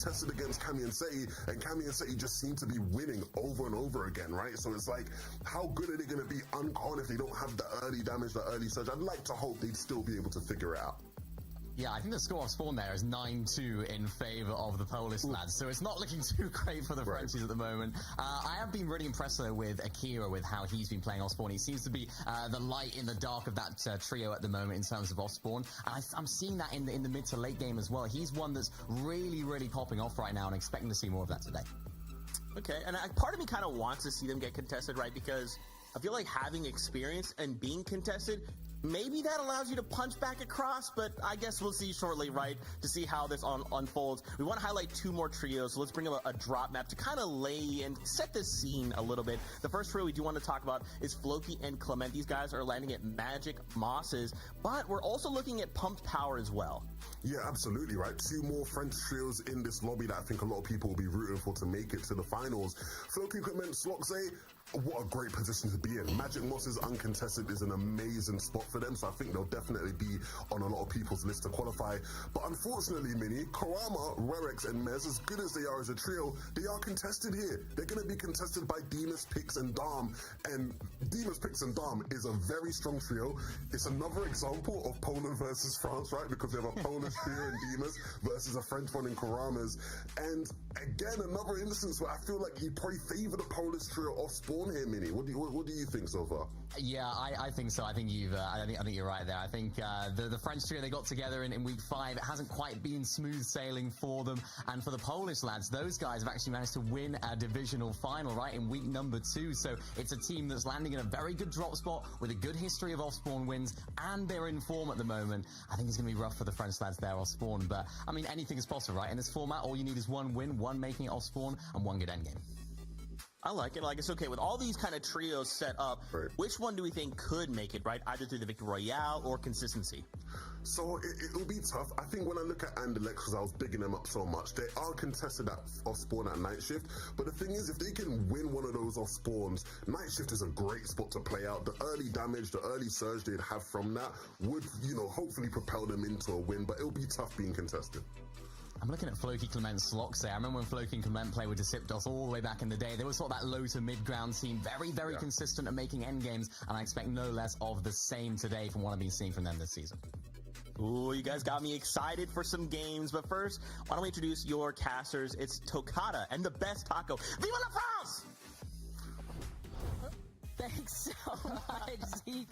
tested against Cammy and Seti, and Cammy and Seti just seem to be winning over and over again, right? So it's like, how good are they going to be uncon if they don't have the early damage, the early surge? I'd like to hope they'd still be able to figure it out. Yeah, I think the score off spawn there is 9-2 in favor of the Polish lads, so it's not looking too great for the Frenchies at the moment. I have been really impressed, though, with Akira, with how he's been playing off spawn. He seems to be the light in the dark of that trio at the moment in terms of off spawn. And I'm seeing that in the mid to late game as well. He's one that's really, really popping off right now, and expecting to see more of that today. Okay, and part of me kind of wants to see them get contested, right? Because I feel like having experience and being contested, maybe that allows you to punch back across, but I guess we'll see shortly, right, to see how this unfolds. We want to highlight two more trios, so let's bring up a drop map to kind of lay and set the scene a little bit. The first trio we do want to talk about is Floki and Clement. These guys are landing at Magic Mosses, but we're also looking at Pumped Power as well. Yeah, absolutely, right? Two more French trios in this lobby that I think a lot of people will be rooting for to make it to the finals. Floki, Clement, Sloxay, what a great position to be in. Magic Mosses uncontested is an amazing spot for them, so I think they'll definitely be on a lot of people's list to qualify. But unfortunately, Mini, Kurama, Rerex, and Mez, as good as they are as a trio, they are contested here. They're going to be contested by Demus, Pix, and Dom, and Demus, Pix, and Dom is a very strong trio. It's another example of Poland versus France, right? Because we have a Polish trio in Demus versus a French one in Kuramas. And again, another instance where I feel like you probably favor the Polish trio off spawn here, Mini. What do you think so far? Yeah, I think so. I think I think you're right there. I think the French trio they got together in week 5, it hasn't quite been smooth sailing for them. And for the Polish lads, those guys have actually managed to win a divisional final, right, in week number 2. So it's a team that's landing in a very good drop spot with a good history of off-spawn wins, and they're in form at the moment. I think it's going to be rough for the French lads there off-spawn, but I mean, anything is possible, right? In this format, all you need is one win, one making it off-spawn, and one good endgame. I like it. Like, it's okay. With all these kind of trios set up, right, which one do we think could make it, right? Either through the Victory Royale or consistency? So it'll be tough. I think when I look at Anderlecht, because I was bigging them up so much, they are contested off spawn at Night Shift. But the thing is, if they can win one of those off spawns, Night Shift is a great spot to play out. The early damage, the early surge they'd have from that would, hopefully propel them into a win. But it'll be tough being contested. I'm looking at Floki, Clement, Sloxay. I remember when Floki and Clement played with Disiptos all the way back in the day. They were sort of that low to mid-ground team, very, very consistent at making endgames, and I expect no less of the same today from what I've been seeing from them this season. Ooh, you guys got me excited for some games, but first, why don't we introduce your casters? It's Tokata and the best taco. Viva la France! Thanks so much, Zeke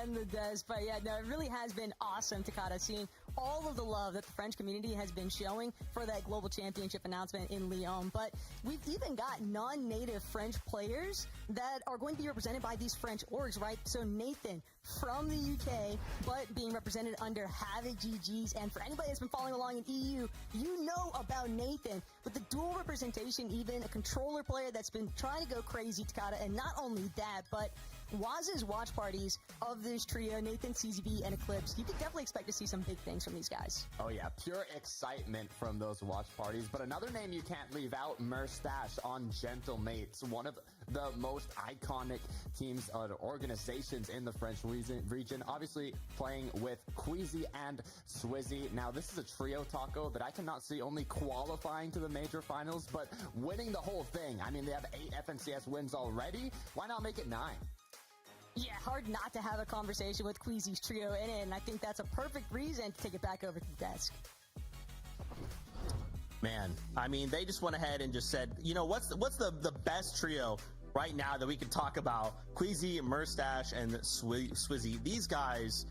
and the Des. But yeah, no, it really has been awesome, Takata, seeing all of the love that the French community has been showing for that global championship announcement in Lyon. But we've even got non-native French players that are going to be represented by these French orgs, right? So Nathan from the UK, but being represented under Havoc GGs. And for anybody that's been following along in EU, you know about Nathan. With the dual representation, even a controller player that's been trying to go crazy, Takata, and not only that, but Waz's watch parties of this trio, Nathan, CZB, and Eclipse, you could definitely expect to see some big things from these guys. Oh yeah, pure excitement from those watch parties. But another name you can't leave out, Merstash on Gentle Mates, one of the most iconic teams or organizations in the French region, obviously playing with Queasy and Swizzy. Now this is a trio, Taco, that I cannot see only qualifying to the major finals, but winning the whole thing. I mean, they have 8 FNCS wins already. Why not make it 9? Yeah, hard not to have a conversation with Queasy's trio in it, and I think that's a perfect reason to take it back over to the desk. Man, I mean, they just went ahead and just said, what's the best trio right now that we can talk about? Queasy, Merstash, and Swizzy. These guys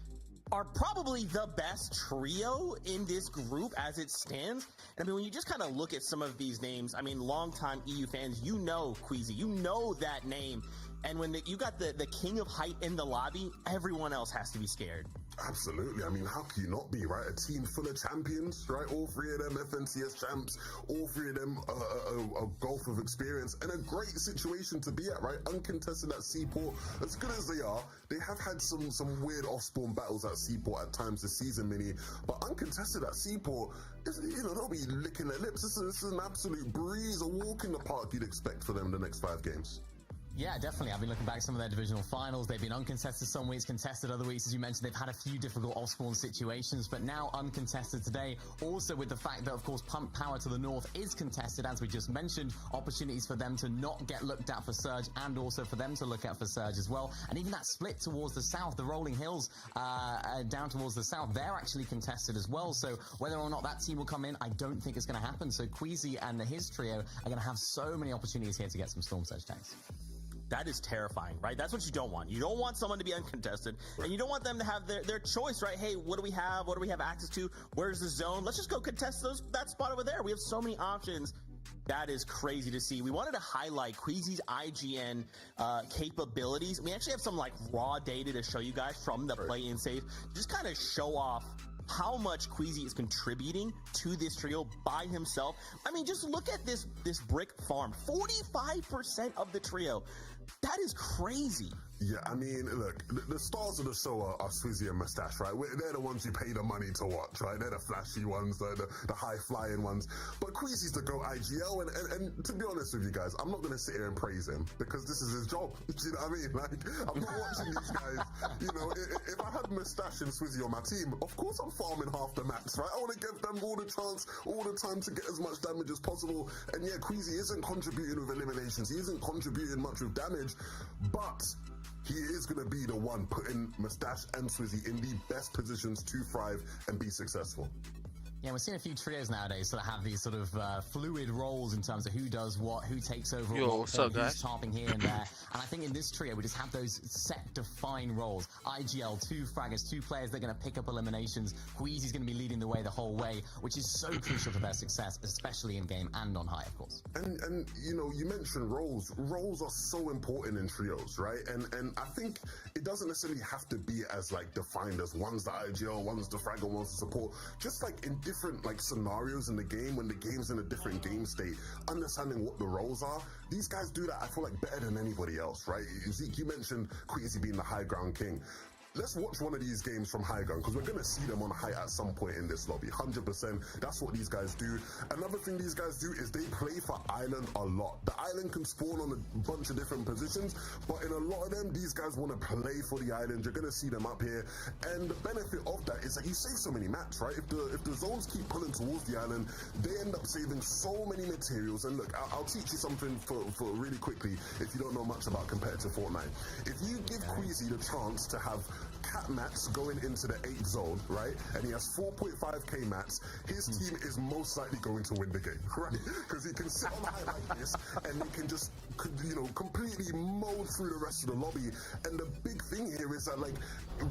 are probably the best trio in this group as it stands. And I mean, when you just kind of look at some of these names, I mean, longtime EU fans, you know Queasy, you know that name. And when you got the king of height in the lobby, everyone else has to be scared. Absolutely. I mean, how can you not be, right? A team full of champions, right? All 3 of them FNCS champs, all 3 of them a gulf of experience, and a great situation to be at, right? Uncontested at Seaport. As good as they are, they have had some weird off-spawn battles at Seaport at times this season, Mini. But uncontested at Seaport, they'll be licking their lips. This is an absolute breeze, a walk in the park you'd expect for them the next 5 games. Yeah, definitely. I've been looking back at some of their divisional finals. They've been uncontested some weeks, contested other weeks. As you mentioned, they've had a few difficult off-spawn situations, but now uncontested today. Also with the fact that, of course, Pump Power to the north is contested, as we just mentioned. Opportunities for them to not get looked at for Surge and also for them to look at for Surge as well. And even that split towards the south, the Rolling Hills down towards the south, they're actually contested as well. So whether or not that team will come in, I don't think it's going to happen. So Queasy and his trio are going to have so many opportunities here to get some Storm Surge tanks. That is terrifying, right? That's what you don't want. You don't want someone to be uncontested, and you don't want them to have their choice, right? Hey, what do we have? What do we have access to? Where's the zone? Let's just go contest that spot over there. We have so many options. That is crazy to see. We wanted to highlight Queasy's IGN capabilities. We actually have some like raw data to show you guys from the play-in save. Just kind of show off how much Queasy is contributing to this trio by himself. I mean, just look at this brick farm. 45% of the trio. That is crazy. Yeah, I mean, look, the stars of the show are Swizzy and Mustache, right? They're the ones you pay the money to watch, right? They're the flashy ones, the high-flying ones. But Queasy's the GOAT IGL, and to be honest with you guys, I'm not going to sit here and praise him because this is his job. Do you know what I mean? Like, I'm not watching these guys. You know, if I had Mustache and Swizzy on my team, of course I'm farming half the maps, right? I want to give them all the chance, all the time to get as much damage as possible. And yeah, Queasy isn't contributing with eliminations. He isn't contributing much with damage, but he is going to be the one putting Mustache and Swizzy in the best positions to thrive and be successful. Yeah, we're seeing a few trios nowadays sort of have these sort of fluid roles in terms of who does what, who takes over, what's up, guys? who's tarping here and there. And I think in this trio, we just have those set, defined roles. IGL, 2 fraggers, 2 players that are going to pick up eliminations. Queasy's going to be leading the way the whole way, which is so crucial to their success, especially in game and on high, of course. And you know, you mentioned roles. Roles are so important in trios, right? And I think it doesn't necessarily have to be as like defined as one's the IGL, one's the fragger, one's the support. Just like in different like scenarios in the game, when the game's in a different game state, understanding what the roles are. These guys do that, I feel like, better than anybody else, right? Zeke, you mentioned Queasy being the high ground king. Let's watch one of these games from high ground, because we're going to see them on height at some point in this lobby. 100%. That's what these guys do. Another thing these guys do is they play for island a lot. The island can spawn on a bunch of different positions, but in a lot of them, these guys want to play for the island. You're going to see them up here. And the benefit of that is that you save so many maps, right? If the zones keep pulling towards the island, they end up saving so many materials. And look, I'll teach you something for really quickly if you don't know much about competitive Fortnite. If you give Queasy the chance to have cat mats going into the 8th zone, right? And he has 4.5k mats, his team is most likely going to win the game, right? Because he can sit on high like this and he can just, you know, completely mow through the rest of the lobby. And the big thing here is that, like,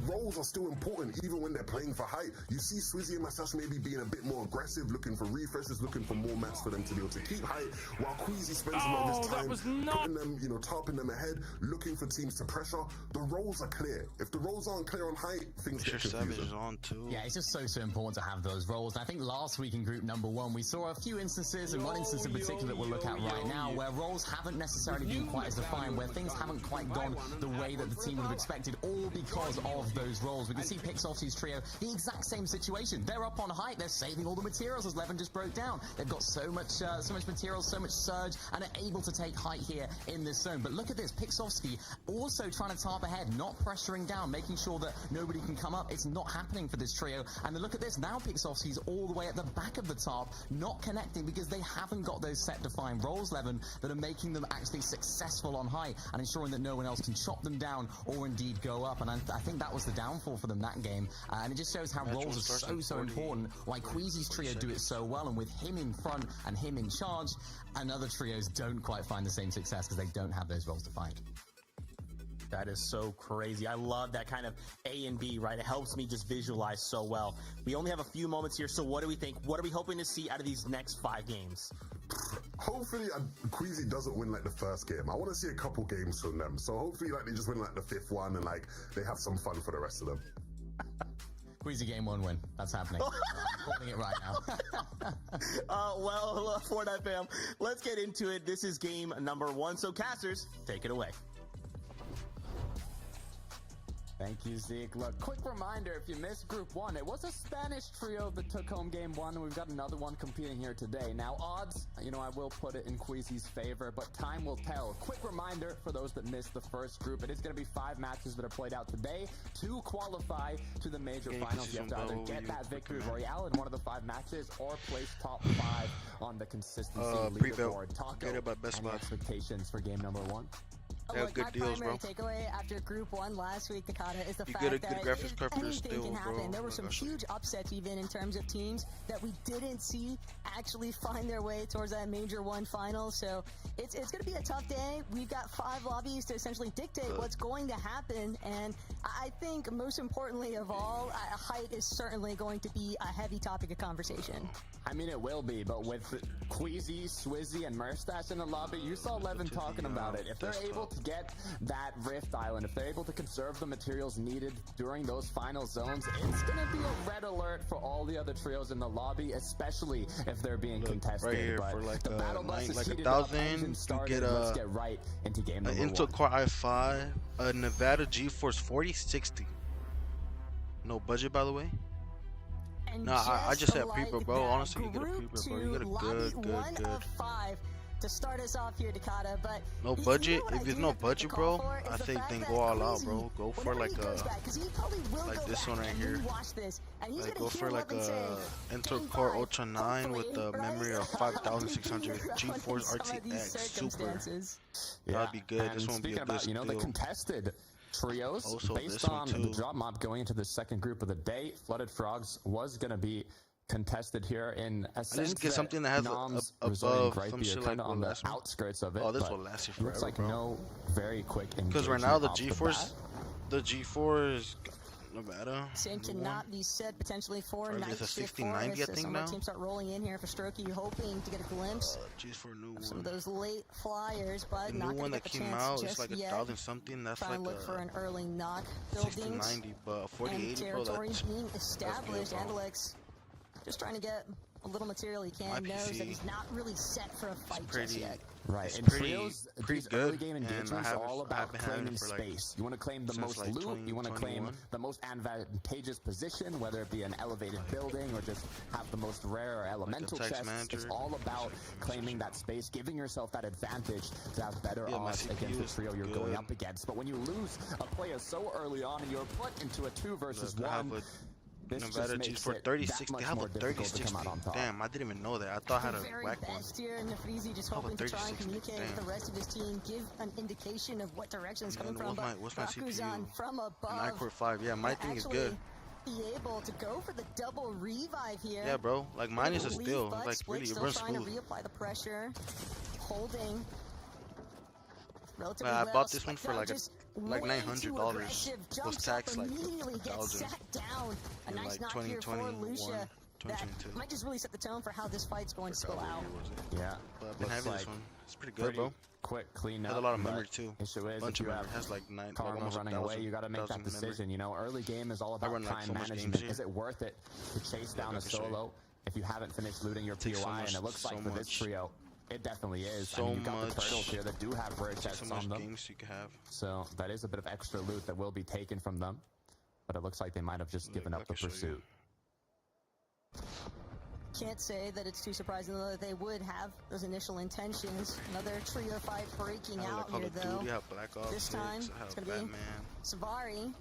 roles are still important even when they're playing for height. You see Swizzy and Mustache maybe being a bit more aggressive, looking for refreshes, looking for more mats for them to be able to keep height, while Queasy spends a lot of his time putting them, you know, tarping them ahead, looking for teams to pressure. The roles are clear. If the roles aren't clear on height, things get confusing. On too. Yeah, it's just so important to have those roles. And I think last week in group number 1, we saw a few instances, and one instance in particular that we'll look at right now, where roles haven't necessarily been quite as defined, where things haven't quite gone the way that the team would have expected, all because of those roles. We can see Pixofty's trio, the exact same situation. They're up on height, they're saving all the materials as Levin just broke down. They've got so much materials, so much surge, and are able to take height here in this zone. But look at this, Pixofty also trying to tarp ahead, not pressuring down, making sure that nobody can come up. It's not happening for this trio. And then look at this, now Pixofty's all the way at the back of the tarp, not connecting because they haven't got those set defined roles, Levin, that are making them actually successful on height and ensuring that no one else can chop them down or indeed go up. And I think that was the downfall for them that game. And it just shows how roles are so important, why Queasy's trio do it so well, and with him in front and him in charge, and other trios don't quite find the same success because they don't have those roles defined. That is so crazy. I love that kind of A and B, right? It helps me just visualize so well. We only have a few moments here, so what do we think? What are we hoping to see out of these next 5 games? Hopefully, Queasy doesn't win like the first game. I want to see a couple games from them. So hopefully, like, they just win like the 5th one and like they have some fun for the rest of them. Queasy game 1 win. That's happening. I'm calling it right now. Well, Fortnite fam, let's get into it. This is game number 1. So casters, take it away. Thank you, Zeke. Look, quick reminder, if you missed Group 1, it was a Spanish trio that took home Game 1, and we've got another one competing here today. Now, odds, I will put it in Queasy's favor, but time will tell. Quick reminder for those that missed the first group, it is going to be 5 matches that are played out today to qualify to the major finals. You have to either get that victory royale in one of the 5 matches or place top 5 on the consistency leaderboard. Taco, any expectations for game number 1? They have Look, good my deals, bro. primary takeaway after Group 1 last week, Takata, is the You fact get a that good graphics card for your anything steal, can happen. bro. There were Oh some my gosh. huge upsets even in terms of teams that we didn't see actually find their way towards that Major 1 final. So it's going to be a tough day. We've got 5 lobbies to essentially dictate what's going to happen. And I think most importantly of all, height is certainly going to be a heavy topic of conversation. I mean, it will be, but with Queasy, Swizzy, and Merstash in the lobby, you saw Levin talking about it. If they're able to get that Rift Island, if they're able to conserve the materials needed during those final zones, it's going to be a red alert for all the other trios in the lobby, especially if they're being contested. Right here but for like the battle bus is like heated up, 1,000, engine you started. get Let's get right into game an number Intel 1. Core i5, a Nevada GeForce 4060. No budget, by the way. And No, I just said like pre-pro, bro. that, Honestly, you get a Group pre-pro, bro. You 2, get a lobby one good. of 5 to start us off here, Takata. But No you budget. know what If I there's do no have to budget, call bro, for is I the think fact then that go all out, Queasy, bro. Go for whenever like he goes a back, 'cause he probably will like go this back one right and here. rewatch this, and he's like gonna go hear for like Levin say, a Intel "Game Core 5, Ultra 9 with hopefully," the right? memory of I think 5600 he'd be GeForce around in some of RTX these Super. circumstances. That'd be good. And This won't be speaking a good about, the steal. contested trios, Also, based this one on too. the drop mob going into the second group of the day, Flooded Frogs was going to be contested here in a sense get something that has Noms, above Resort, and some Gripe shit are like kind of on what the last month. outskirts of it. Oh, this but will last you looks forever, like bro. no very quick engagement. Because right now the off the GeForce, bat. the GeForce Nevada. Same cannot be said potentially for Or night it's a shift 1690, I so think some of now. our teams start rolling in here for Strokey, hoping to get a glimpse Geez, for a new some of one. those late flyers, but The not new gonna one get that the came chance out just is like yet. 1,000 something. That's Trying like to look for a an early knock buildings 1690, but a and 4080, bro. territories That's being established. bro. Andalex just trying to get a little material he can. My Knows PC that he's not really set for a fight just pretty. yet. Right, It's in pretty- trios, pretty these early good, game and I engagements are haven't- all I about haven't had it claiming for, like, space. You want to claim the since, most like, loot, you want to claim 2021. the most advantageous position, whether it be an elevated building or just have the most rare or elemental text chests. manager. It's all about claiming that space, giving yourself that advantage to have better Yeah, my odds CPU against the is trio you're going good. up against. But when you lose a player so early on and you're put into a 2 versus Look, I have 1, a this just Nevada makes GeForce it that 3060. much I have more a difficult to 3060. come out on top. Damn, I didn't even know that. I thought I had The a very whack one. best here, and Nafrizi just Oh, hoping to try and 36, communicate with the damn. rest of his team, give an indication of what direction it's coming Man, from. what's my But CPU? Bakuzan from An above iCore 5. Yeah, my thing is good. be able to go for the double revive here. Yeah, bro. Like mine is a Leaf, steal. but Like Split really, it still runs trying smooth. to reapply the pressure, holding relatively I well. bought this Split one for though like just like way $900. too aggressive, Plus jumps tax up, like immediately gets 1,000. sat down. A In, nice like, knock here for 2021, Lucia. That 2022. might just really set the tone for how this fight's going to spill What out. year was it? Yeah, But I've been looks having this like one. It's pretty good, pretty bro. quick clean up. Has a lot of but memory too. Issue is, Bunch if of you memory. have Has like Cardinal almost running away, you got to make that 1,000 memory. decision. You know, early game is all about run, like, time so much management. games here. Is it worth it to chase down I a can show you. solo if you haven't finished looting your Takes so POI? much- And it looks like so for this much- trio, it definitely is. I so mean, you've got the much- turtles here that do have rare So chests much on them, games you can have. so that is a bit of extra loot that will be taken from them. But it looks like they might have just Look, given I up the can show you. pursuit. Can't say that it's too surprising though that they would have those initial intentions. Another trio fight breaking I have out like Call here of though. Duty, I have Black Ops This 6, time, I it's have gonna be Batman. Savari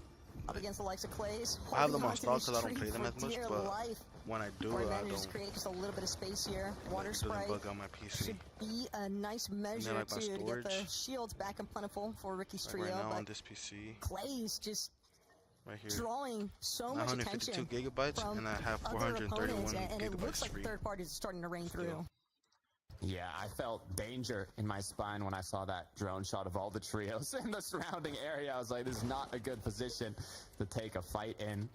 up against the likes of Clays. I have them holding on onto stock this 'cause I don't streak play them for as much, dear but life. When I do, Or I advantage to don't. create just a little bit of space here. Water It doesn't sprite bug on my PC. should be a nice measure like, my to get the storage. shields back and plentiful for Ricky's Like trio. right now on but this PC, Clays just right here, drawing so much 952 attention gigabytes, from and I have other 431 opponents, and it looks gigabytes like free. third parties are starting to rain through. Yeah, I felt danger in my spine when I saw that drone shot of all the trios in the surrounding area. I was like, this is not a good position to take a fight in.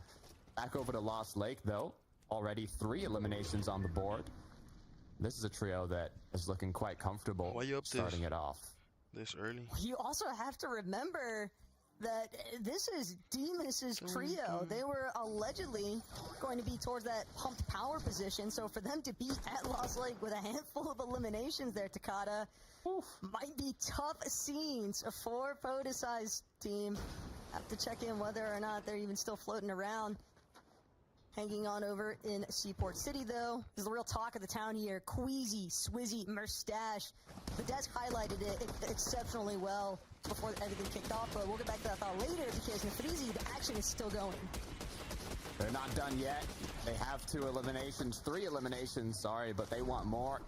Back over to Lost Lake, though. Already 3 eliminations on the board. This is a trio that is looking quite comfortable Why you up this? starting it off. This early. You also have to remember that this is Demus's trio. They were allegedly going to be towards that pumped power position, so for them to be at Lost Lake with a handful of eliminations there, Takata, might be tough scenes for Podesai's team. Have to check in whether or not they're even still floating around. Hanging on over in Seaport City, though, is the real talk of the town here. Queasy, Swizzy, Merstash. The desk highlighted it exceptionally well before everything kicked off, but we'll get back to that thought later because Nafrizi, the action is still going. They're not done yet. They have 3 eliminations, sorry, but they want more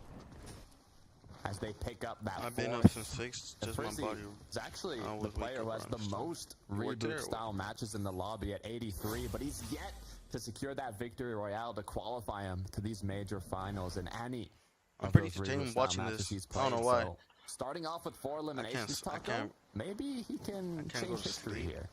as they pick up that I've been up fourth. since 6. Just my Frizzy body. is actually I the was player who has waking up the around most Worked there. reboot-style matches in the lobby at 83, but he's yet to secure that victory royale to qualify him to these major finals. And any I'm of pretty those entertained reboot-style watching matches this. he's I don't played, know why. so starting off with 4 eliminations, I Taco, can't- maybe he can can't go change to history sleep. here.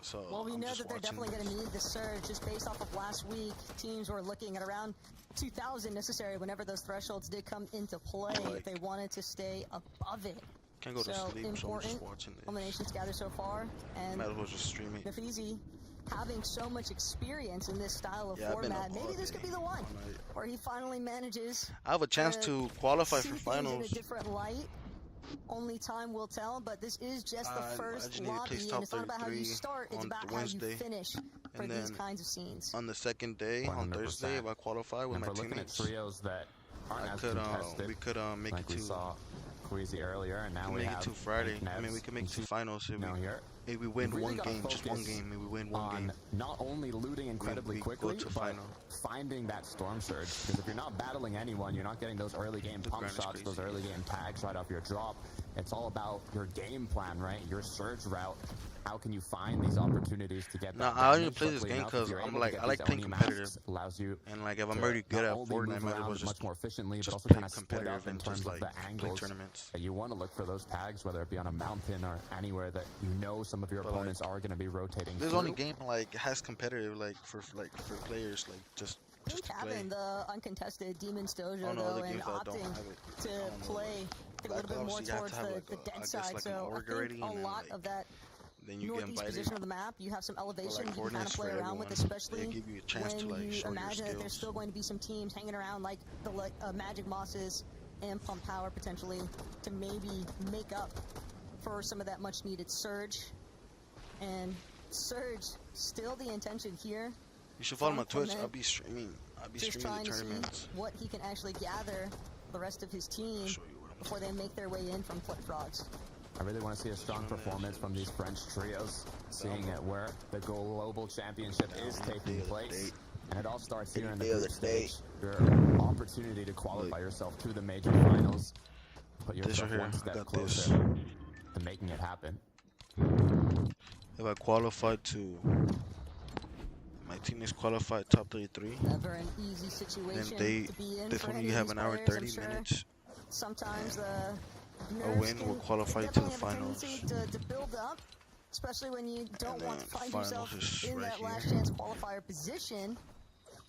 So Well, we I'm know just that they're watching definitely going this. to need the surge. Just based off of last week, teams were looking at around 2,000 necessary whenever those thresholds did come into play if they wanted to stay above it. Can't go to So sleep, so I'm important just watching this. eliminations gathered so far, and Might as well just stream it. Nafizi having so much experience in this style of Yeah, I've been format, up all maybe this could day, be the one all night. where he finally manages I have a chance to qualify see for things in finals. a different light. Only time will tell, but this is just the I first just need to lobby, place and top it's not about how you 33 start, it's on about how Wednesday, you finish for and these then kinds of scenes. On the second day, on 100%. Thursday, if I qualify with And my for looking at teammates, trios that aren't I as could contested, we could make like it we to saw Queasy earlier, and now we make have it to Friday. I mean, Nebs we can make and it to Chief finals if now here. if we win Really one gotta game, just one focus game. Maybe we win one on game. not only looting incredibly we go quickly, to but final. finding that storm surge. Because if you're not battling anyone, you're not getting those early game The pump grind is shots, those crazy. early game tags right off your drop. It's all about your game plan, right? Your surge route. How can you find these opportunities to get Nah, that I only damage play this quickly game enough? 'cause If you're I'm able to like- get I like these playing Oni masks, competitive. allows you And like if I'm to already good not at only Fortnite, move I might as well around just much more efficiently, but just also play kind of split competitive up in and terms just of like the play angles tournaments. that you want to look for those tags, whether it be on a mountain or anywhere that you know some of your But, like, opponents are going to be rotating This through. only game like has competitive for players like just I think to play. having the uncontested Demon's Dojo, Oh, no, though, other and games that don't opting have it. I to don't know. play a Black little bit Ops, more you have towards to have, the like, dead I guess, side. like an So I org think already, a and then, lot like, of that Then you get northeast invited. position of the map, you have some elevation like you can kind of coordinates play for around with, everyone. especially They give you a chance to, when like, you show your imagine that there's skills. still going to be some teams hanging around like the Magic Mosses and Pump Power potentially to maybe make up for some of that much needed surge. And surge, still the intention here. You should follow my From Twitch. Clement, I'll be streaming. I'll be Just streaming trying the to see tournaments. what he can actually gather the rest of his team Show you what I'm before they make their way in from Flip Frogs. I really want to see a strong performance from these French trios, seeing it where the global championship is taking place. And it all starts here in the group stage. Your opportunity to qualify yourself to the major finals. Put This yourself right here, one I step got this. closer to making it happen. If I qualify to my team is qualified top 33, Never an easy then situation they to be in this for one any you of have these an hour players, I'm 30 sure. minutes. Sometimes the A nerves win will can qualify to the definitely have a finals. tendency to build up, especially when you don't And want to then find finals yourself is in right that last here. chance qualifier position.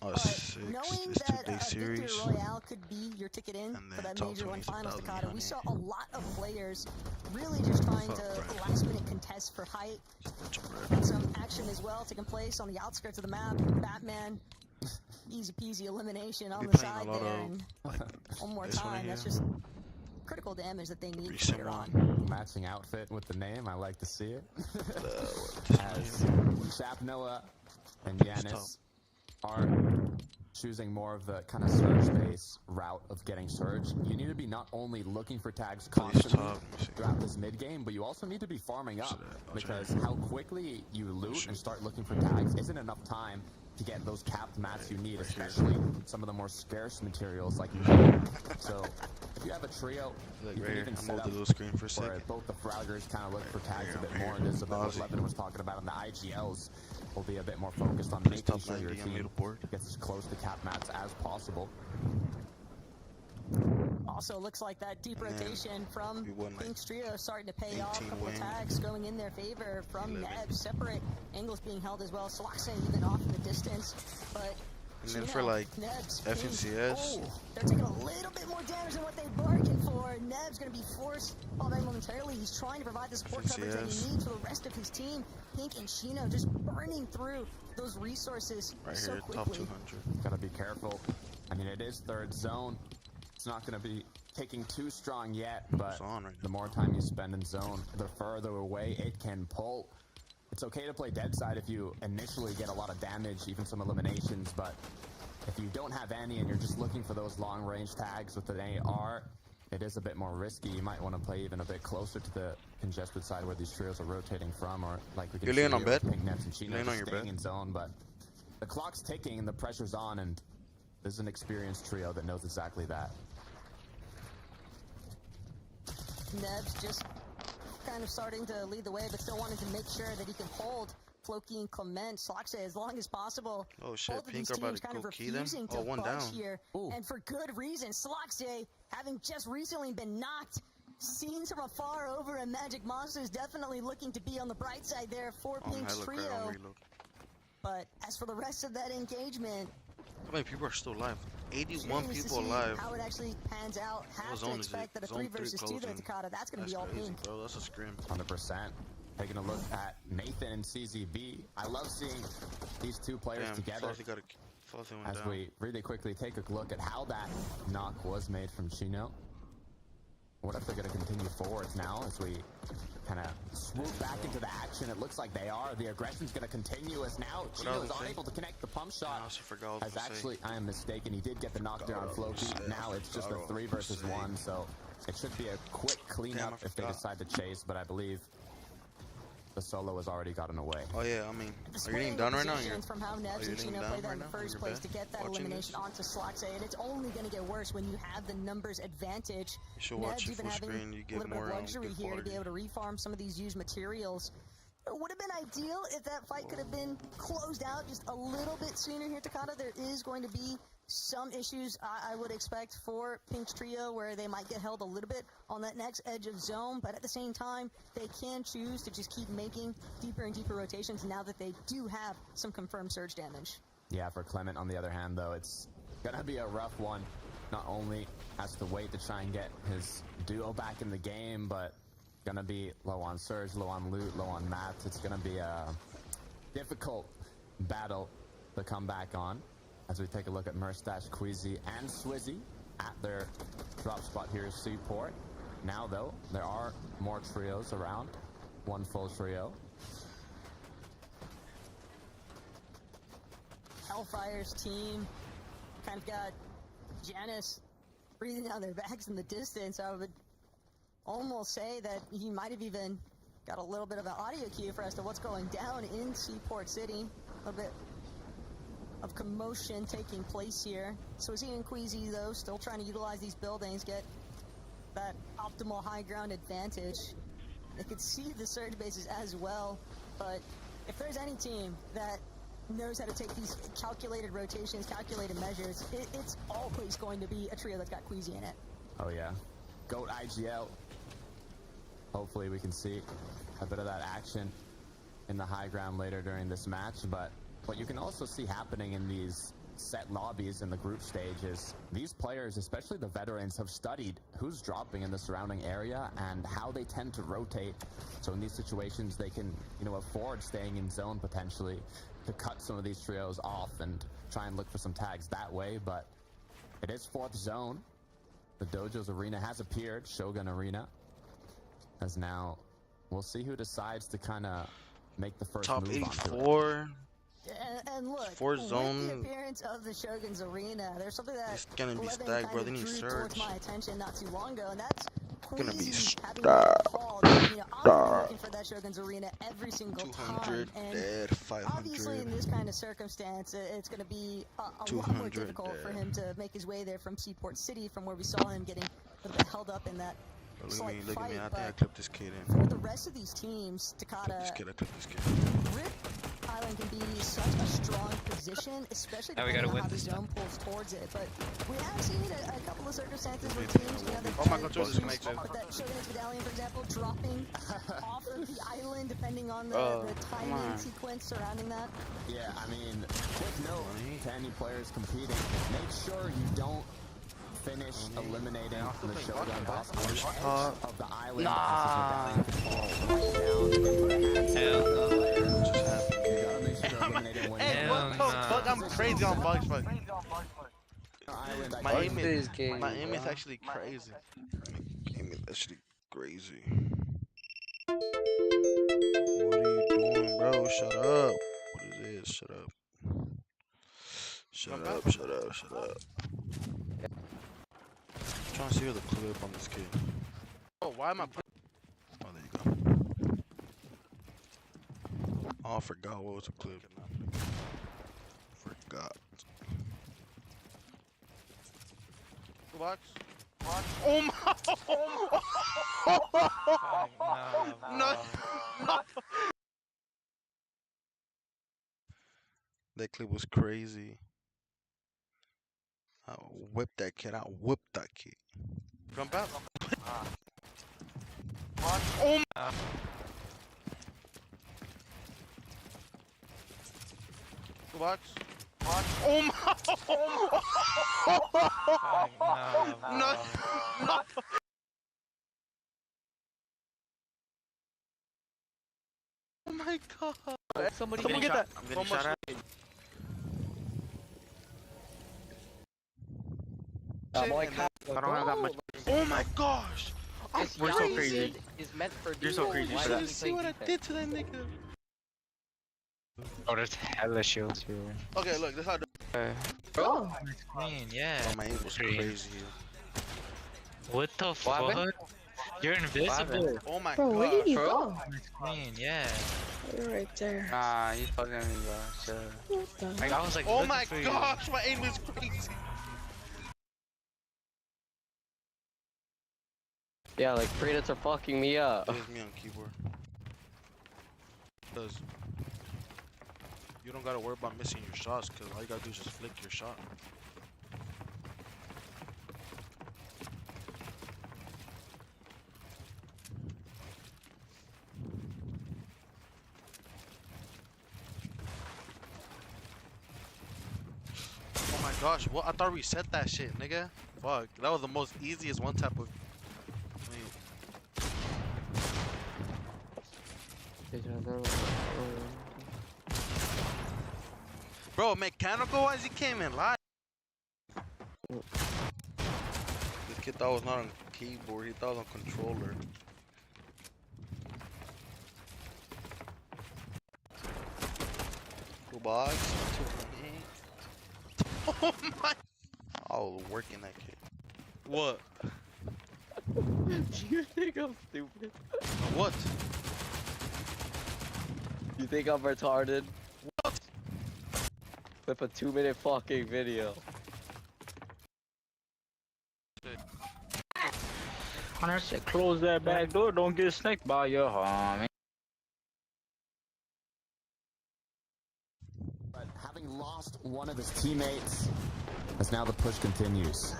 Oh, But 6. knowing It's that 2-day a series. Victory Royale could be your ticket in And for then that top Major 1 20 is finals, 1,000 Takata, we money. saw a lot of players really just trying What's to up, Brad? last minute contest for height. And some action as well taking place on the outskirts of the map. Batman, easy peasy elimination on Be the playing a side lot there. of, And like, one more this one time, that's here. just critical damage that they need Recent later on. one. Matching outfit with the name, I like to see it. What? As Chap Noah and Yanis are choosing more of the kind of surge-based route of getting surge, you need to be not only looking for tags constantly top, let me see. throughout this mid-game, but you also need to be farming up, because how quickly you loot and start looking for tags isn't enough time to get those capped mats you need, especially some of the more scarce materials like metal. So if you have a trio, Like you right can here, even I set moved up the little screen for a where second. both the Fraugers kind of look for tags a Right bit here, more. right This is a bit what Nazi. Levin was talking about, and the IGLs will be a bit more focused on Put making top sure your 90 on team leaderboard. gets as close to cap mats as possible. Also, looks like that deep And then rotation from we won, like, Pink's trio starting to pay off. 18 Couple of win. tags going in their favor from 11. Neb. Separate angles being held as well. Sloxing even off in the distance. But And then Chino, for, like, Neb's FNCS. oh, they're taking a little bit more damage than what they bargained for. Neb's going to be forced all back momentarily. He's trying to provide the support coverage that he FNCS. needs for the rest of his team. Pink and Chino just burning through those resources Right so here, top quickly. 200. Gotta be careful. I mean, it is third zone. It's not gonna be kicking too strong yet, but It's on right the now. more time you spend in zone, the further away it can pull. it's okay to play dead side if you initially get a lot of damage, even some eliminations, but if you don't have any and you're just looking for those long-range tags with an AR, it is a bit more risky. You might want to play even a bit closer to the congested side where these trios are rotating from, or like we can You're see laying on here with bed? Pink Nets and Chino Laying on just your staying bed? in zone, but the clock's ticking and the pressure's on, and this is an experienced trio that knows exactly that. Neb's just kind of starting to lead the way, but still wanting to make sure that he can hold Floki and Clement. Sloxay as long as possible. Oh shit, Both of Pink these are about teams to kind of go key them. refusing Oh, to one budge down. here, Ooh. and for good reason. Sloxay, having just recently been knocked, seen from afar over, and Magic Monsters definitely looking to be on the bright side there for Oh, Pink's hella crap on trio. reload. But as for the rest of that engagement, How many people are still alive? 81 curious to people see alive. how it actually pans out. Have What to zone is expect it? that a Zone 3 three versus 2 there, closing. Takata, that's going to That's be all crazy, Pink. bro. That's a scrim. 100%. Taking a look at Nathan and CZB. I love seeing these two players Damn, together. Fuzzy went As down. we really quickly take a look at how that knock was made from Chino. What if they're going to continue forwards now as we kind of swoop back into the action? It looks like they are. The aggression's going to continue as now Chino is unable to connect the pump I shot. also forgot what As to say. actually, I am mistaken, he did get the knockdown on Floki. Now it's just a 3 versus 1, so it should be a quick cleanup I if they forgot. decide to chase, but I believe the solo has already gotten away. Oh yeah, I mean, are you Displaying getting done right now? positions from how Nebs you and laying Chino down played that right in the now? first On your place bed? to get that Watching elimination this? onto Sloxay, and it's only going to get worse when you have the numbers advantage. You should watch Nebs it even full having screen, you a get little bit more of luxury good here to be quality. able to refarm some of these used materials. It would have been ideal if that fight could have been closed out just a little bit sooner here, Takata. There is going to be some issues I would expect for Pink's trio where they might get held a little bit on that next edge of zone, but at the same time, they can choose to just keep making deeper and deeper rotations now that they do have some confirmed surge damage. Yeah, for Clement, on the other hand, though, it's going to be a rough one. Not only has to wait to try and get his duo back in the game, but going to be low on surge, low on loot, low on mats. It's going to be a difficult battle to come back on as we take a look at Merstash, Queasy, and Swizzy at their drop spot here, Seaport. Now, though, there are more trios around. One full trio. Hellfire's team kind of got Janus breathing down their backs in the distance. I would almost say that he might have even got a little bit of an audio cue for as to what's going down in Seaport City. A little bit of commotion taking place here. Swizzy and Queasy, though, still trying to utilize these buildings, get that optimal high ground advantage. They could see the surge bases as well, but if there's any team that knows how to take these calculated rotations, calculated measures, it's always going to be a trio that's got Queasy in it. Oh, yeah. GOAT IGL. Hopefully we can see a bit of that action in the high ground later during this match, but what you can also see happening in these set lobbies in the group stage is these players, especially the veterans, have studied who's dropping in the surrounding area and how they tend to rotate. So in these situations, they can, afford staying in zone potentially to cut some of these trios off and try and look for some tags that way. But it is 4th zone. The Dojo's arena has appeared, Shogun Arena. As now, we'll see who decides to kind of make the first Top move onto it. 84. And look, Four with zone. the appearance of the Shogun's Arena, there's something that It's gonna be Levin stacked, kind bro. of They need drew surge. towards my attention not too long ago, and that's Gonna be Queasy having stacked. been called. I'm looking for that Shogun's Arena every single 200 time, and dead, obviously in 500. this kind of circumstance, it's going to be a lot more 200 difficult for dead. him to make his way there from Seaport City, from where we saw him getting a little bit held up in that Look at slight me, look at me. I fight. think I But clipped this kid in. for the rest of these teams, I Takata, clipped this kid. Rip Island can be such a strong position, especially Now we depending gotta on how win the this zone pulls towards it. But we have seen a couple of circumstances where teams, they've Oh my tried God, to Jordan's use mate, too. with that Shogun's Medallion, for example, dropping off of the island, depending on the come timing on. sequence surrounding that. Yeah, I mean, quick note to any players competing, make sure you don't finish eliminating the Shogun boss on the edge of the island. Nah. As his medallion can fall right down. Hell no. You gotta make sure to eliminate it when Hey, you're what on the Fuck, I'm crazy on bugs, fuck. the island. My aim This is, game, my aim is bro. actually crazy. My aim is actually crazy. What are you doing, talking, bro. Shut up. What is this? Shut up. Shut up, shut up, shut up. I'm trying to see the clip on this kid. Oh, why am I playing? Oh, there you go. Oh, I forgot what was the clip. Forgot. Box. Oh my! No. That clip was crazy. I whipped that kid. I whipped that kid. Jump out. Oh my! Box. Oh my! No. Oh my god! Somebody get that! I'm getting shot at. I don't have that much. Oh my gosh! We're so crazy. Is meant for You're so crazy Why for did you that. see what I did to that nigga? Oh, there's hella shields here. Okay, look, this how I do. Oh, it's clean, yeah. Oh, my aim was crazy. What the fuck? You're invisible. Oh my Bro, where did you god. go? It's clean, yeah. You're right there. Nah, he's fucking me, bro. Chill. What the Like, I was like, Oh looking my for you. gosh, my aim is crazy. Yeah, like Predators are fucking me up. It is me on keyboard. Because you don't gotta worry about missing your shots, because all you gotta do is just flick your shot. Oh my gosh, what? I thought we said that shit, nigga. Fuck, that was the most easiest one tap of. Bro, mechanical wise, he came in live. This kid thought it was not on keyboard, he thought it was on controller. Go box. Oh my! I was working that kid. What? You think I'm stupid? What? You think I'm retarded? What? Clip a 2-minute fucking video. Hunter said, close that back door, don't get snaked by your homie. But having lost one of his teammates, as now the push continues.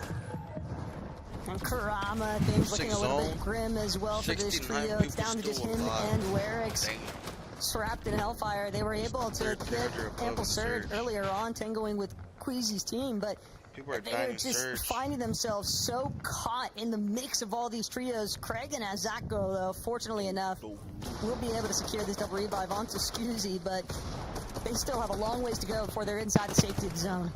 And Karama, things looking a little bit grim as well for this 69 trio. It's down to just people him still alive. and Werix. Trapped in Hellfire. They were able to Third get character above ample the surge surge. earlier on, tangoing with Queasy's team, but People are they're dying in just surge. finding themselves so caught in the mix of all these trios. Craig and Azako, though, fortunately enough, will be able to secure this double revive onto Scoozy, but they still have a long ways to go before they're inside the safety zone.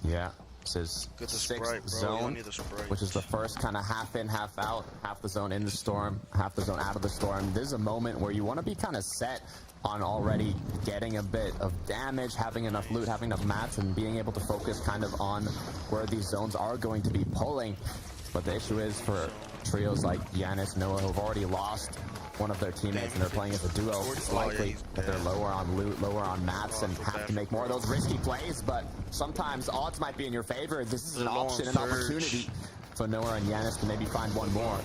Yeah, this is Get the sixth Sprite, bro. You zone, don't need the Sprite. which is the first kind of half in, half out, half the zone in the storm, half the zone out of the storm. This is a moment where you want to be kind of set on already getting a bit of damage, having enough loot, having enough mats, and being able to focus kind of on where these zones are going to be pulling. But the issue is for trios like Yanis, Noah, who've already lost one of their teammates and they're playing as a duo, it's likely that they're lower on loot, lower on mats, and have to make more of those risky plays. But sometimes odds might be in your favor. This is an option, an opportunity for Noah and Yanis to maybe find one more.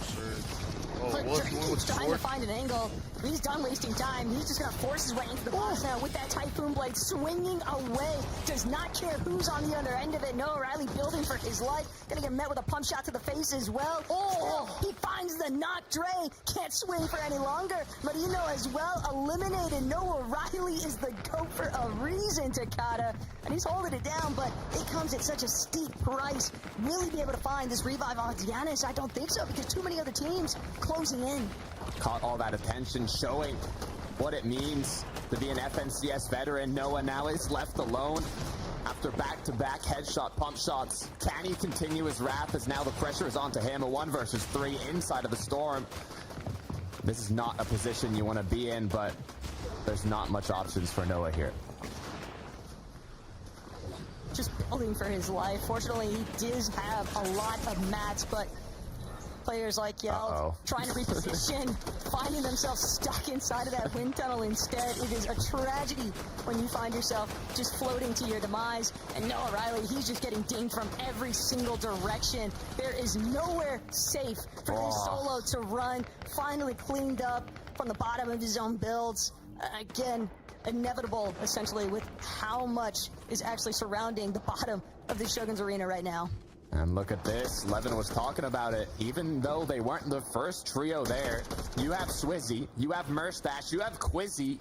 Oh, But what's Drake going is with trying to sword? find an angle. He's done wasting time. He's just going to force his way into the box now with that Typhoon Blade swinging away. Does not care who's on the other end of it. Noah Riley building for his life. Going to get met with a pump shot to the face as well. Oh, he finds the knock. Dre can't swing for any longer. Marino as well eliminated. Noah Riley is the GOAT for a reason, Takada. And he's holding it down, but it comes at such a steep price. Will he be able to find this revive on Giannis? I don't think so, because too many other teams closing in. Caught all that attention, showing what it means to be an FNCS veteran. Noah now is left alone after back-to-back headshot pump shots. Can he continue his wrath as now the pressure is onto him? A 1 versus 3 inside of the storm. This is not a position you want to be in, but there's not much options for Noah here. Just building for his life. Fortunately, he does have a lot of mats, but players like Yeld trying to reposition, finding themselves stuck inside of that wind tunnel instead. It is a tragedy when you find yourself just floating to your demise. And Noah Riley, he's just getting dinged from every single direction. There is nowhere safe for this solo to run. Finally cleaned up from the bottom of his own builds. Again, inevitable, essentially, with how much is actually surrounding the bottom of the Shogun's Arena right now. And look at this. Levin was talking about it. Even though they weren't the first trio there, you have Swizzy, you have Merstash, you have Queasy,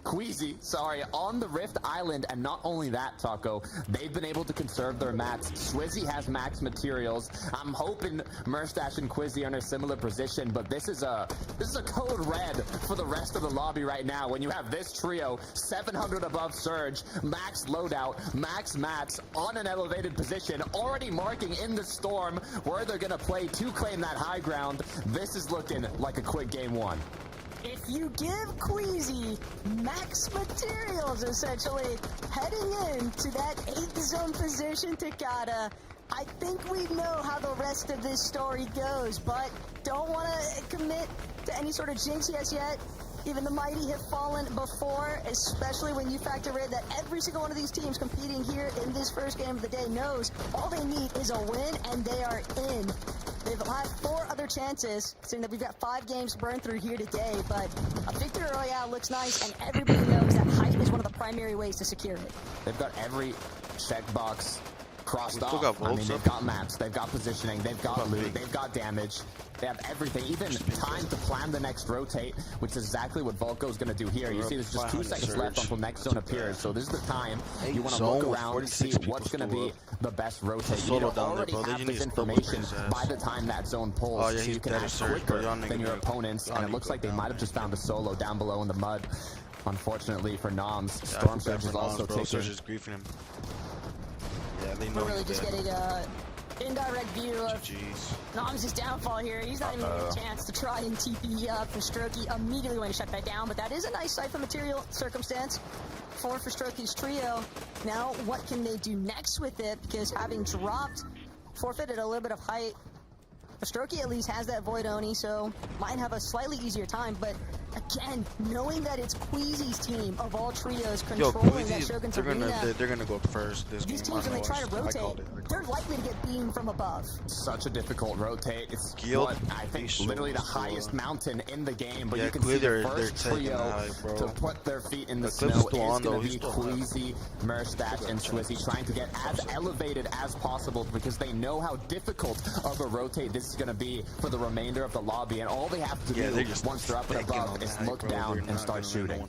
on the Rift Island. And not only that, Taco, they've been able to conserve their mats. Swizzy has max materials. I'm hoping Merstash and Quizzy are in a similar position, but this is a code red for the rest of the lobby right now. When you have this trio, 700 above Surge, max loadout, max mats, on an elevated position, already marking in the storm where they're gonna play to claim that high ground. This is looking like a quick game one. If you give Queasy max materials, essentially, heading into that 8th zone position, Takada, I think we know how the rest of this story goes, but don't want to commit to any sort of jinx yet. Even the mighty have fallen before, especially when you factor in that every single one of these teams competing here in this first game of the day knows all they need is a win, and they are in. They've had 4 other chances, saying that we've got 5 games burned through here today, but a victory royale looks nice, and everybody knows that height is one of the primary ways to secure it. They've got every checkbox crossed off. I mean, they've got maps, they've got positioning, they've got loot, they've got damage. They have everything, even time to plan the next rotate, which is exactly what Volko's going to do here. You see there's just 2 seconds left until next zone appears, so this is the time you want to look around and see what's going to be the best rotate. You need to already have this information by the time that zone pulls, so you can act quicker than your opponents, and it looks like they might have just found a solo down below in the mud. Unfortunately for Noms, Storm Surge is also taking. Yeah, they know we're really just getting indirect view of Noms' downfall here. He's not even getting a chance to try and TP up. Frostroki immediately went to shut that down, but that is a nice Cypher material circumstance for Frostroki's trio. Now, what can they do next with it? Because having dropped, forfeited a little bit of height, Frostroki at least has that Void Oni, so might have a slightly easier time, but again, knowing that it's Queasy's team of all trios controlling that Shogun's Arena, they're gonna go up first. These teams, when they try to rotate, they're likely to get beamed from above. Such a difficult rotate. It's Guild, I think literally the highest mountain in the game, but yeah, you can see the first they're trio high, to put their feet in the snow is going to be Queasy, Merstash, and Swizzy trying to get as elevated as possible because they know how difficult of a rotate this is going to be for the remainder of the lobby, and all they have to do once they're up and above is look down and start shooting.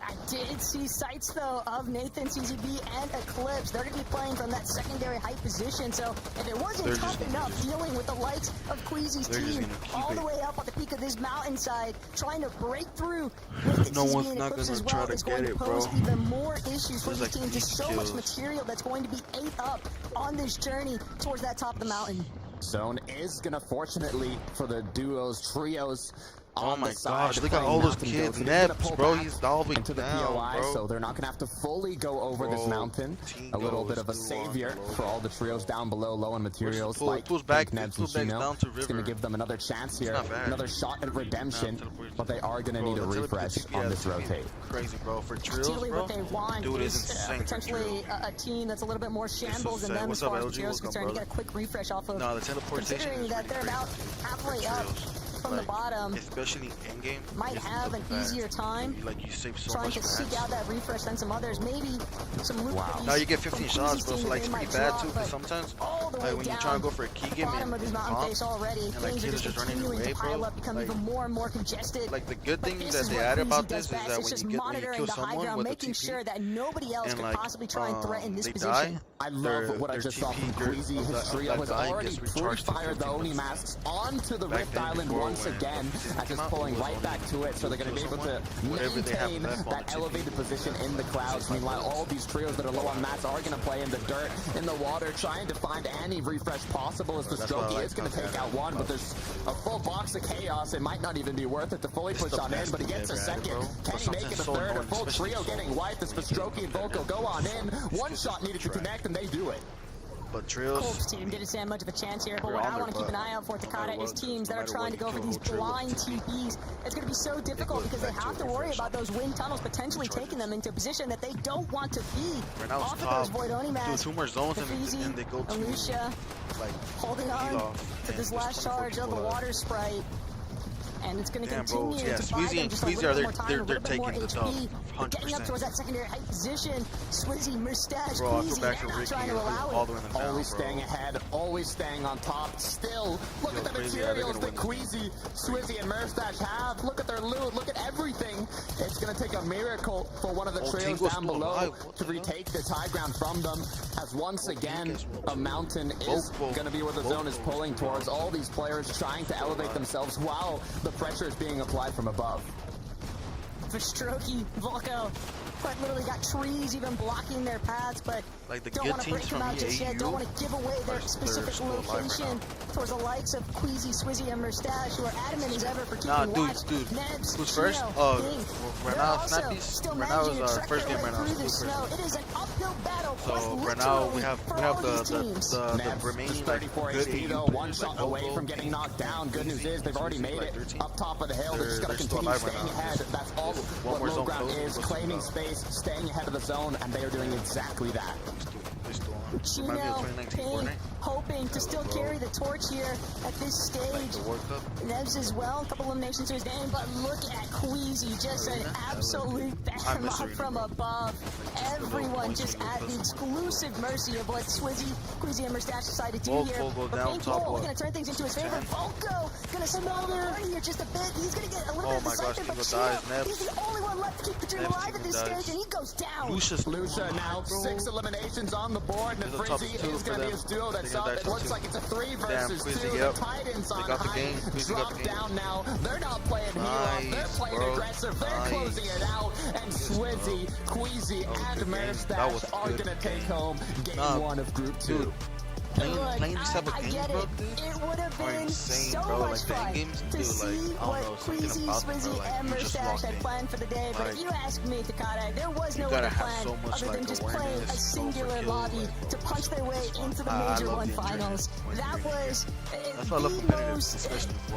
I did see sights, though, of Nathan, CZB, and Eclipse. They're going to be playing from that secondary height position, so if it wasn't tough enough dealing with the likes of Queasy's team all the way up on the peak of this mountainside, trying to break through with no CZB one's and not Eclipse gonna as try well to is going get to it, pose bro. even more issues for There's these like teams. Just so much material that's going to be ate up on this journey towards that top of the mountain. Zone is gonna, fortunately for the duos, trios. Oh my gosh, look at all those kids. Neps, bro, he's dolping into the down, POI, bro. so they're not gonna have to fully go over this mountain. A little bit of a savior for all the trios down below, low on materials. Like back Nebs down and to Shino. River. It's gonna give them another chance here, another shot at redemption, but they are gonna need a refresh on this rotate. Crazy, bro. For trios, Ideally, bro, what they want dude, is insane potentially a team that's a little bit more shambles than them as far as materials is concerned. To get a quick refresh off of. No, the teleportation considering that they're about halfway up from the bottom, especially in game, might have an easier time you save so trying much to seek out that refresh than some others. Maybe some loot. Wow. Now you get 15 shots, bro, so like it's pretty bad too. Because sometimes, like when you try to go for a key game, bottom of this mountain face already, things are just continuing to pile up, become even more and more congested. Like the good thing that they added about this is that when you kill the high someone ground, with a making TP, sure that nobody else could possibly try and threaten this they position. die, I love what I just saw from Queasy. His trio has already pre-fired the Oni masks onto the Rift Island wall. once again, just pulling right back to it, so they're going to be able to maintain that elevated position in the clouds. Meanwhile, all these trios that are low on mats are going to play in the dirt, in the water, trying to find any refresh possible as the Strokey is going to take out one, but there's a full box of chaos. It might not even be worth it to fully push on in, but he gets a second. Can he make it a third? A full trio getting wiped as Strokey and Volko go on in. One shot needed to connect, and they do it. But Trios, Colts team didn't stand much of a chance here, but what I want to keep an eye out for, Takada, is teams that are trying to go for these blind TPs. It's going to be so difficult because they have to worry about those wind tunnels potentially taking them into a position that they don't want to be. Off of those Void Onimas, two more zones and they go to Alicia like holding on to this last charge of the water sprite. And it's going to continue to buy them just a little bit more time, a little bit more HP. But getting up towards that secondary height position, Swizzy, Mustache, Queasy, they're not trying to allow it. Always staying ahead, always staying on top. Still, look at the materials that Queasy, Swizzy, and Mustache have. Look at their loot, look at everything. It's going to take a miracle for one of the trios down below to retake this high ground from them. As once again, a mountain is going to be where the zone is pulling towards. All these players trying to elevate themselves while the pressure is being applied from above. For Strokey, Volko, quite literally got trees even blocking their paths, but like the don't want to break them out just yet. Don't want to give away their specific location towards the likes of Queasy, Swizzy, and Mustache, who are adamant as ever for keeping watch. Nebs, who's first? Right now, Snappy's. Right now is our first game right now. It is an uphill battle. So right now we have the remaining 34 HP though, one shot away from getting knocked down. Good news is they've already made it up top of the hill. They're just going to continue staying ahead. That's all what low ground is, claiming space, staying ahead of the zone, and they are doing exactly that. Chino, Ping, hoping to still carry the torch here at this stage. Nebs as well, a couple eliminations to his name, but look at Queasy, just an absolute behemoth from above. Everyone just at the exclusive mercy of what Swizzy, Queasy, and Mustache decide to do here. But Pink Hole going to turn things into his favor. Volko going to smother here just a bit. He's going to get a little bit of the second, but Chino, he's the only one left to keep the dream alive at this stage, and he goes down. Lucia now 6 eliminations on the board. And Frizzy is going to be his duo that's up. It looks like it's a 3 versus 2. The Titans on high drop down now. They're not playing hero. They're playing aggressive. They're closing it out. And Swizzy, Queasy, and Mustache are going to take home game 1 of Group 2. Playing these type of games, bro, it would have been insane, so bro. much Like the fun games, to dude, see like, what I don't know, something Queasy, about them, Swizzy, bro. Like, and you just Mustache walked had in. planned for the day. But if you ask me, Takada, there was no other plan other than just playing a singular lobby to punch their way into the Major 1 finals. That was the most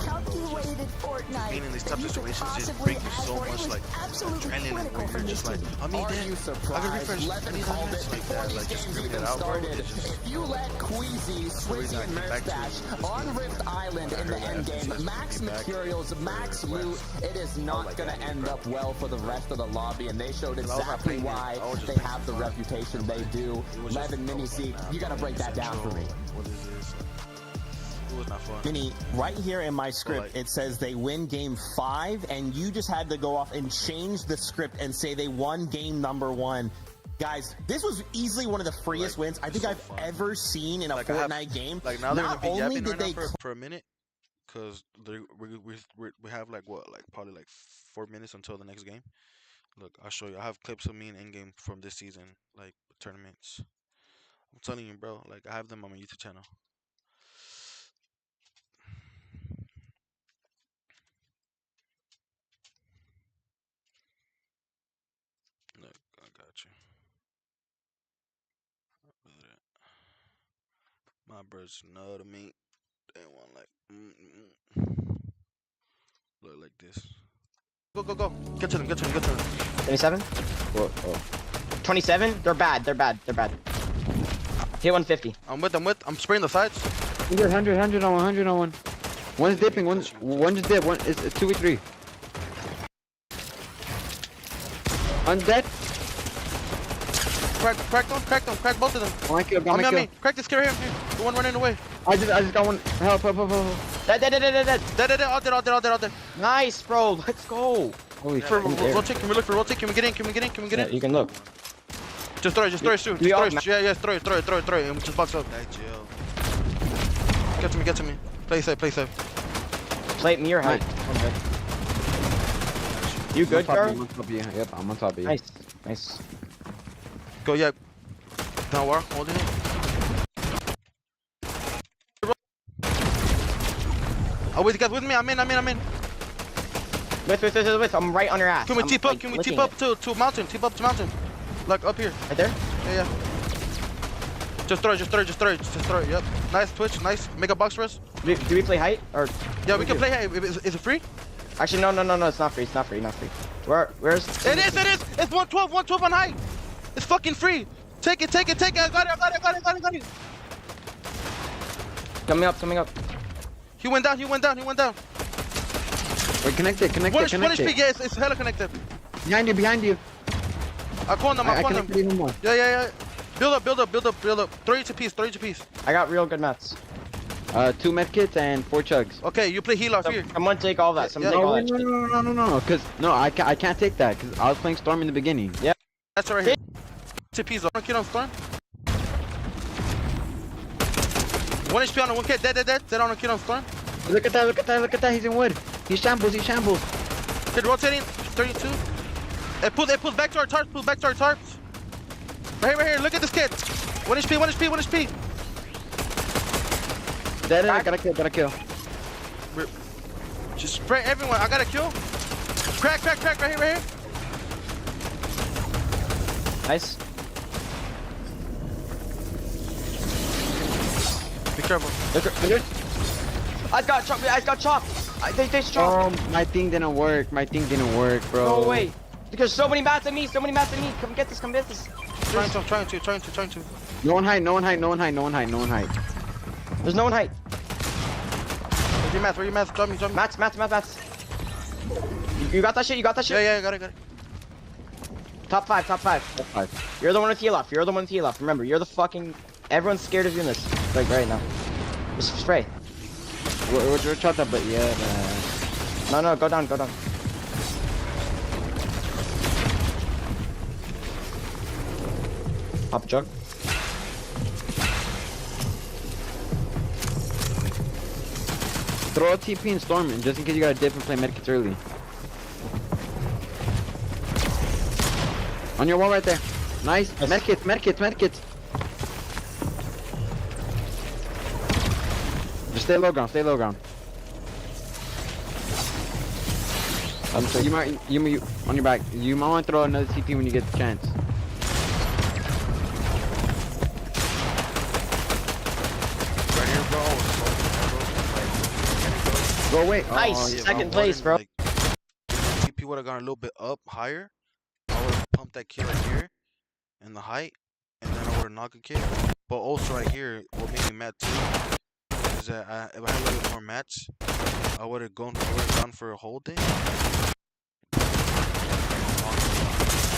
calculated Fortnite being in these that tough you could situations just possibly brings you ask so for. It much was like absolutely adrenaline critical where from you're this just like, team. I mean, Are you surprised? Levin called it before these games even started. If you let Queasy, Swizzy, and Mustache on Rift Island in the end game, max materials, max loot, it is not going to end up well for the rest of the lobby, and they showed exactly why they have the reputation they do. Levin, Mini C, you got to break that down for me. Mini, right here in my script, it says they win game 5, and you just had to go off and change the script and say they won game number 1. Guys, this was easily one of the freest wins I think I've ever seen in a Fortnite game. Like now they're Not gonna be only yapping did right they now for a minute, cause we have like what, like probably like 4 minutes until the next game. Look, I'll show you. I have clips of me in Endgame from this season, like tournaments. I'm telling you, bro. Like I have them on my YouTube channel. Look, I got you. My birds know to me. They want like look like this. Go, go, go. Get to them, get to them, get to them. 27? Whoa, whoa. 27? They're bad, they're bad, they're bad. Hit 150. I'm spraying the sides. 100 on 100 on 1. One's dipping, one just dip, one is 2v3. Undead. Crack them, crack both of them. Oh, I killed, got my On kill. me. Crack this kid right here. The one running away. I just got one. Help. Dead. All dead. Nice, bro, let's go. Holy shit. Rotate, can we look for rotate? Can we get in? Yeah, you can look. Just throw it, soon. Yeah, throw it. And just box up. Get to me. Play safe. Play me or height. I'm good. You good, I'm Gar? on top of you. Yep, I'm on top of you. Nice. Nice. Go, yeah. Down war, holding it. Oh, wait, guys, with me. I'm in. With. I'm right on your ass. Can we I'm, tip up? like, Can we licking tip up to mountain? Tip up to mountain. Like up here. Right there? Yeah. Just throw it. Yep. Nice twitch. Nice. Make a box for us. Do we play height or? Yeah, we can play. Hey, is it free? Actually, no. It's not free. Not free. Where's? It is. It's 112 on height. It's fucking free. Take it. I got it. Coming up. He went down. Wait, connect it. One HP. Yeah, it's hella connected. Behind you. I called him. I connected even more. Yeah. Build up. Throw each a piece. I got real good mats. 2 medkits and 4 chugs. Okay, you play heal off here. Someone take all that. Someone Yeah. take all that. No. Cause I can't take that because I was playing Storm in the beginning. Yeah. That's right here. Two piece. One kid on Storm. 1 HP on the 1 kid. Dead on a kid on Storm. Look at that. He's in wood. He shambles. Kid rotating. 32. It pulls back to our tarps. Right here. Look at this kid. 1 HP. Dead. Gotta kill. Just spray everyone. I got a kill. Crack. Right here. Nice. Be careful. I got chopped. They chopped. My thing didn't work, bro. No way. There's so many mats at me. Come get this. Trying to. No one hide. There's no one height. Where you mats? Drop me. Mats. You got that shit? Yeah, got it. Top five. You're the one with heal off. Remember, you're the fucking... Everyone's scared of doing this. Like, right now. Just spray. We're shot up, but yeah. No, go down. Pop a jug. Throw a TP and Storm in, just in case you gotta dip and play medkits early. On your wall right there. Nice. Medkits. Just stay low ground. You might on your back. You might want to throw another TP when you get the chance. Right here, bro. Go away. Nice. Oh, yeah. Second place, bro. Like, TP would have gone a little bit up higher. I would have pumped that kid right here in the height, and then I would have knocked a kid. But also right here, what made me mad too is that if I had a little bit more mats, I would have gone for a whole day.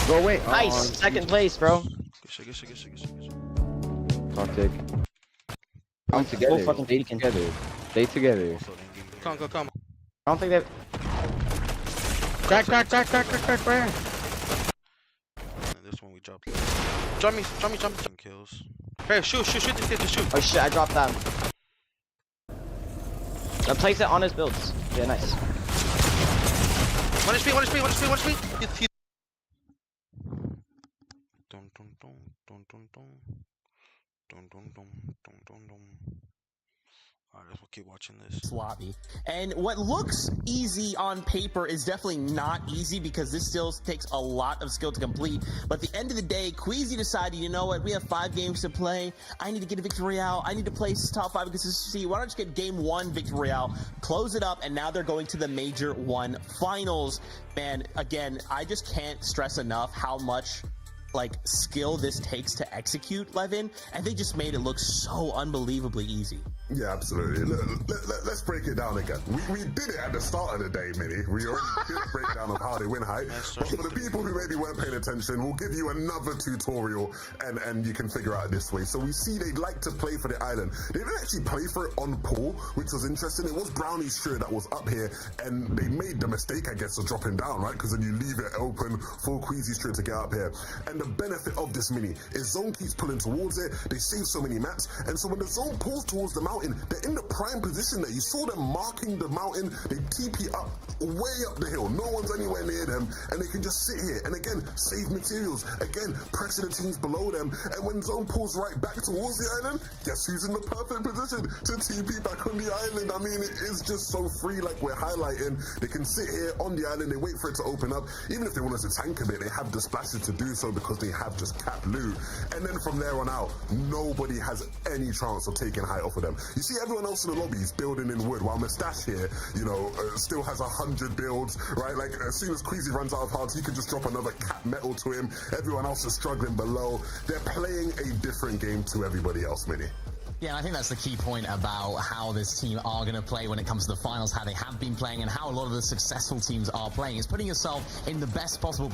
Go away. Nice. Second place, bro. Good shit. Toxic. Come together. Fucking beacon. Stay together. Come. I don't think they've... Crack. This one we dropped. Drop me. Some kills. Hey, shoot this kid. Just shoot. Oh shit, I dropped that. Now place it on his builds. Yeah, nice. 1 HP. He... Alright, we'll keep watching this. Lobby. And what looks easy on paper is definitely not easy because this still takes a lot of skill to complete. But at the end of the day, Queasy decided, you know what, we have 5 games to play. I need to get a victory royale. I need to place top 5 consistency. Why don't you get game 1 victory royale, close it up, and now they're going to the Major 1 finals. Man, again, I just can't stress enough how much skill this takes to execute, Levin, and they just made it look so unbelievably easy. Yeah, absolutely. Let's break it down again. We did it at the start of the day, Minnie. We already did a breakdown of how they win height. But for the people who maybe weren't paying attention, we'll give you another tutorial and you can figure out this way. So we see they like to play for the island. They didn't actually play for it on pool, which was interesting. It was Brownie's shirt that was up here, and they made the mistake, I guess, of dropping down, right? Because then you leave it open for Queasy's shirt to get up here. And the benefit of this Mini is zone keeps pulling towards it. They save so many mats, and so when the zone pulls towards the mountain, mountain. They're in the prime position there. You saw them marking the mountain. They TP up, way up the hill. No one's anywhere near them, and they can just sit here and again save materials. Again, pressure the teams below them. And when zone pulls right back towards the island, guess who's in the perfect position to TP back on the island? I mean, it is just so free, like we're highlighting. They can sit here on the island. They wait for it to open up. Even if they wanted to tank a bit, they have the splashes to do so because they have just cap loot. And then from there on out, nobody has any chance of taking height off of them. You see everyone else in the lobby is building in wood, while Mustache here, you know, still has 100 builds, right? Like, as soon as Queasy runs out of hearts, he can just drop another cap metal to him. Everyone else is struggling below. They're playing a different game to everybody else, Mini. Yeah, and I think that's the key point about how this team are going to play when it comes to the finals, how they have been playing, and how a lot of the successful teams are playing. It's putting yourself in the best possible